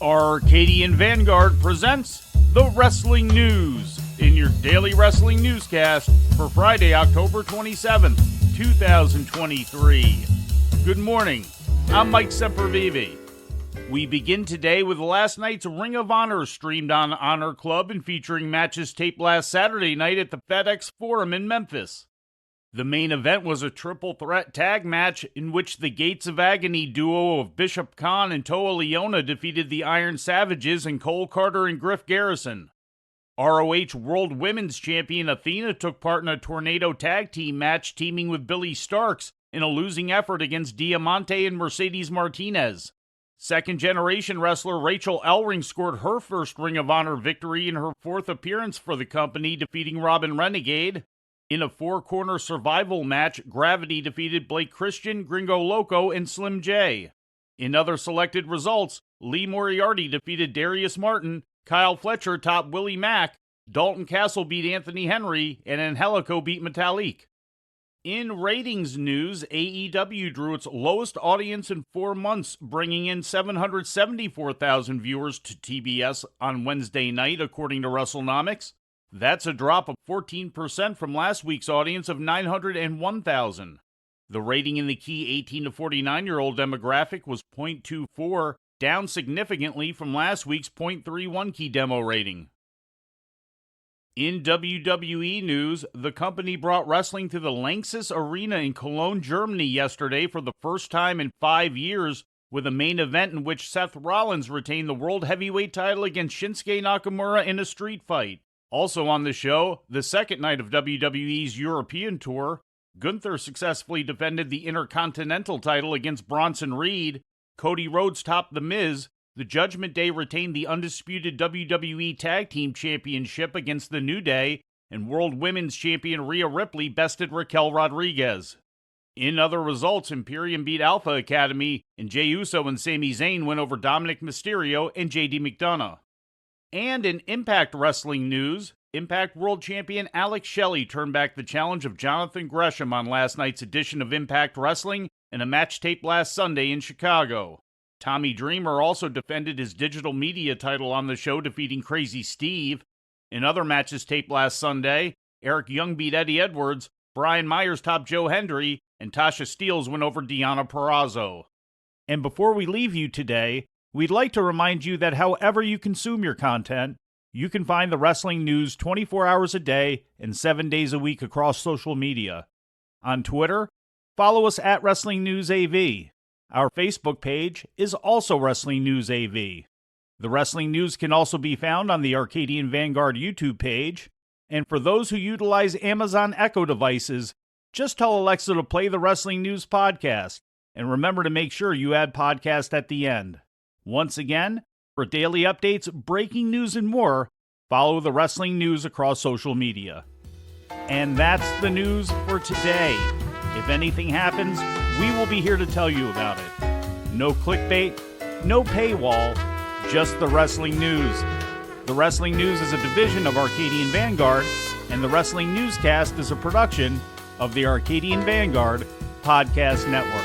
Arcadian Vanguard presents the Wrestling News in your daily wrestling newscast for Friday, October 27th, 2023. Good morning, I'm Mike Sempervive. We begin today with last night's Ring of Honor streamed on Honor Club and featuring matches taped last Saturday night at the FedEx Forum in Memphis. The main event was a triple threat tag match in which the Gates of Agony duo of Bishop Khan and Toa Leona defeated the Iron Savages and Cole Carter and Griff Garrison. ROH World Women's Champion Athena took part in a tornado tag team match teaming with Billy Starks in a losing effort against Diamante and Mercedes Martinez. Second-generation wrestler Rachel Ellering scored her first Ring of Honor victory in her fourth appearance for the company, defeating Robin Renegade. In a four-corner survival match, Gravity defeated Blake Christian, Gringo Loco, and Slim J. In other selected results, Lee Moriarty defeated Darius Martin, Kyle Fletcher topped Willie Mack, Dalton Castle beat Anthony Henry, and Angelico beat Metalik. In ratings news, AEW drew its lowest audience in 4 months, bringing in 774,000 viewers to TBS on Wednesday night, according to WrestleNomics. That's a drop of 14% from last week's audience of 901,000. The rating in the key 18 to 49-year-old demographic was .24, down significantly from last week's .31 key demo rating. In WWE news, the company brought wrestling to the Lanxess Arena in Cologne, Germany yesterday for the first time in 5 years, with a main event in which Seth Rollins retained the World Heavyweight title against Shinsuke Nakamura in a street fight. Also on the show, the second night of WWE's European tour, Gunther successfully defended the Intercontinental title against Bronson Reed, Cody Rhodes topped The Miz, the Judgment Day retained the undisputed WWE Tag Team Championship against The New Day, and World Women's Champion Rhea Ripley bested Raquel Rodriguez. In other results, Imperium beat Alpha Academy, and Jey Uso and Sami Zayn went over Dominic Mysterio and JD McDonough. And in Impact Wrestling news, Impact World Champion Alex Shelley turned back the challenge of Jonathan Gresham on last night's edition of Impact Wrestling in a match taped last Sunday in Chicago. Tommy Dreamer also defended his digital media title on the show, defeating Crazy Steve. In other matches taped last Sunday, Eric Young beat Eddie Edwards, Brian Myers topped Joe Hendry, and Tasha Steelz went over Deonna Purrazzo. And before we leave you today, we'd like to remind you that however you consume your content, you can find the wrestling news 24 hours a day and 7 days a week across social media. On Twitter, follow us at Wrestling News AV. Our Facebook page is also Wrestling News AV. The Wrestling News can also be found on the Arcadian Vanguard YouTube page. And for those who utilize Amazon Echo devices, just tell Alexa to play the Wrestling News podcast. And remember to make sure you add podcast at the end. Once again, for daily updates, breaking news, and more, follow the Wrestling News across social media. And that's the news for today. If anything happens, we will be here to tell you about it. No clickbait, no paywall, just the Wrestling News. The Wrestling News is a division of Arcadian Vanguard, and the Wrestling Newscast is a production of the Arcadian Vanguard Podcast Network.